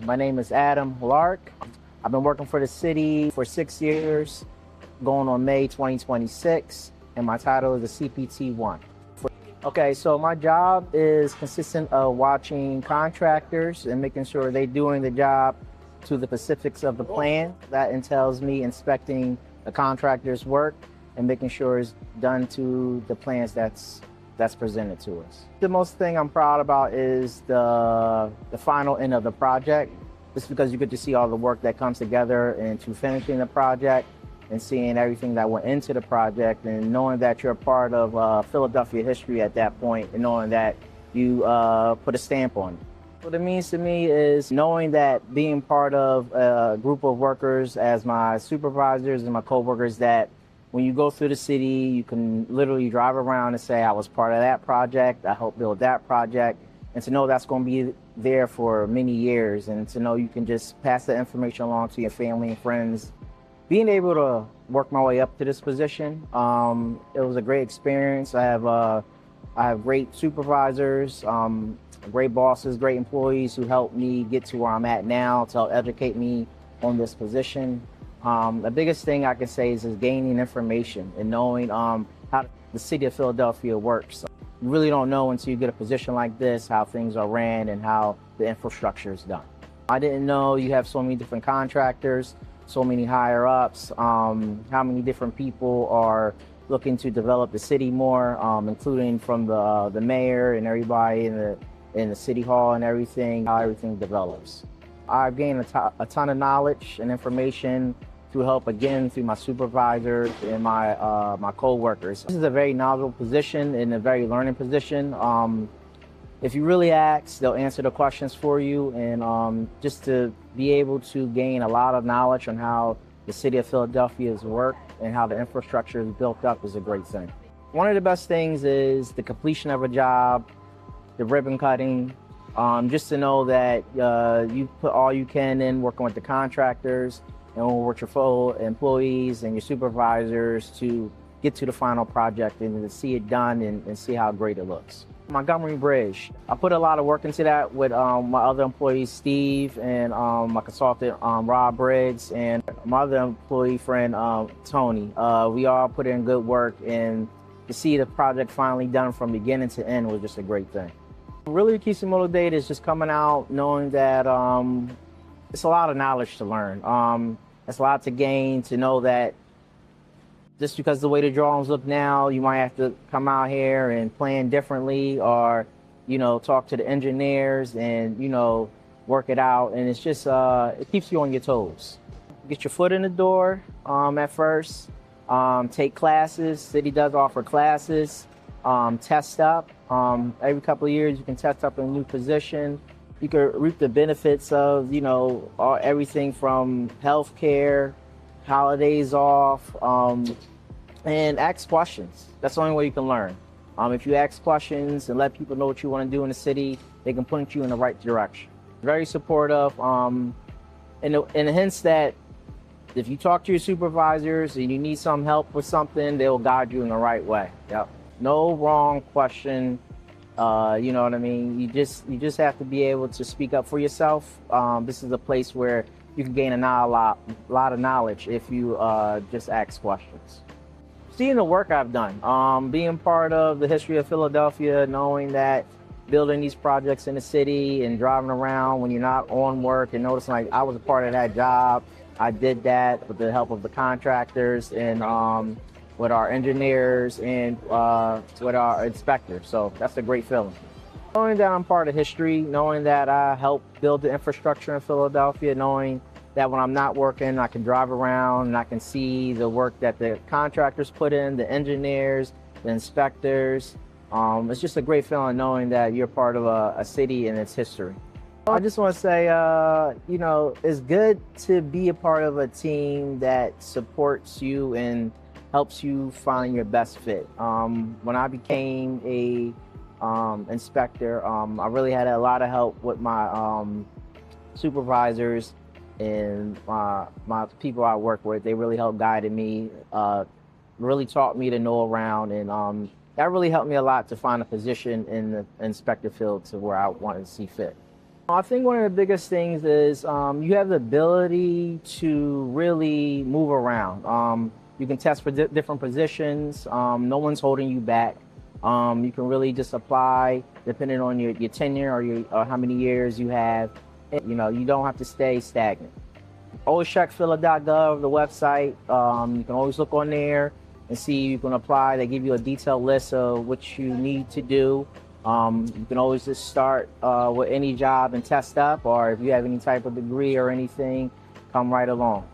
My name is Adam Lark. I've been working for the city for 6 years, going on May 2026, and my title is a CPT-1. Okay, so my job is consistent of watching contractors and making sure they're doing the job to the specifics of the plan. That entails me inspecting the contractor's work and making sure it's done to the plans that's presented to us. The most thing I'm proud about is the final end of the project, just because you get to see all the work that comes together into finishing the project and seeing everything that went into the project and knowing that you're a part of Philadelphia history at that point and knowing that you put a stamp on it. What it means to me is knowing that being part of a group of workers as my supervisors and my coworkers, that when you go through the city, you can literally drive around and say, I was part of that project, I helped build that project, and to know that's going to be there for many years, and to know you can just pass that information along to your family and friends. Being able to work my way up to this position, it was a great experience. I have great supervisors, great bosses, great employees who helped me get to where I'm at now, to help educate me on this position. The biggest thing I can say is gaining information and knowing how the city of Philadelphia works. You really don't know until you get a position like this how things are ran and how the infrastructure is done. I didn't know you have so many different contractors, so many higher ups, how many different people are looking to develop the city more, including from the mayor and everybody in the city hall and everything, how everything develops. I've gained a ton of knowledge and information through help, again, through my supervisors and my co-workers. This is a very knowledgeable position and a very learning position. If you really ask, they'll answer the questions for you, and just to be able to gain a lot of knowledge on how the city of Philadelphia's work and how the infrastructure is built up is a great thing. One of the best things is the completion of a job, the ribbon cutting, just to know that you put all you can in working with the contractors and with your fellow employees and your supervisors to get to the final project and to see it done and see how great it looks. Montgomery Bridge, I put a lot of work into that with my other employees, Steve, and my consultant, Rob Briggs, and my other employee friend, Tony. We all put in good work, and to see the project finally done from beginning to end was just a great thing. Really keeps me motivated is just coming out knowing that it's a lot of knowledge to learn. It's a lot to gain, to know that just because the way the drawings look now, you might have to come out here and plan differently, or, talk to the engineers and, work it out. And it's just, it keeps you on your toes. Get your foot in the door at first, take classes. City does offer classes, test up. Every couple of years, you can test up in a new position. You can reap the benefits of, everything from healthcare, holidays off, and ask questions. That's the only way you can learn. If you ask questions and let people know what you want to do in the city, they can point you in the right direction. Very supportive, in the hints that if you talk to your supervisors and you need some help with something, they'll guide you in the right way. Yep. No wrong question. You know what I mean? You just have to be able to speak up for yourself. This is a place where you can gain a lot of knowledge if you just ask questions. Seeing the work I've done, being part of the history of Philadelphia, knowing that building these projects in the city and driving around when you're not on work and noticing, like, I was a part of that job. I did that with the help of the contractors and with our engineers and with our inspectors. So that's a great feeling. Knowing that I'm part of history, knowing that I helped build the infrastructure in Philadelphia, knowing that when I'm not working, I can drive around and I can see the work that the contractors put in, the engineers, the inspectors. It's just a great feeling knowing that you're part of a city and its history. I just want to say, it's good to be a part of a team that supports you and helps you find your best fit. When I became a inspector, I really had a lot of help with my supervisors and my people I work with. They really helped guided me, really taught me to know around, and that really helped me a lot to find a position in the inspector field to where I wanted to see fit. I think one of the biggest things is you have the ability to really move around. You can test for different positions. No one's holding you back. You can really just apply depending on your tenure or how many years you have. You know, you don't have to stay stagnant. Always check phila.gov, the website. You can always look on there and see you can apply. They give you a detailed list of what you need to do. You can always just start with any job and test up, or if you have any type of degree or anything, come right along.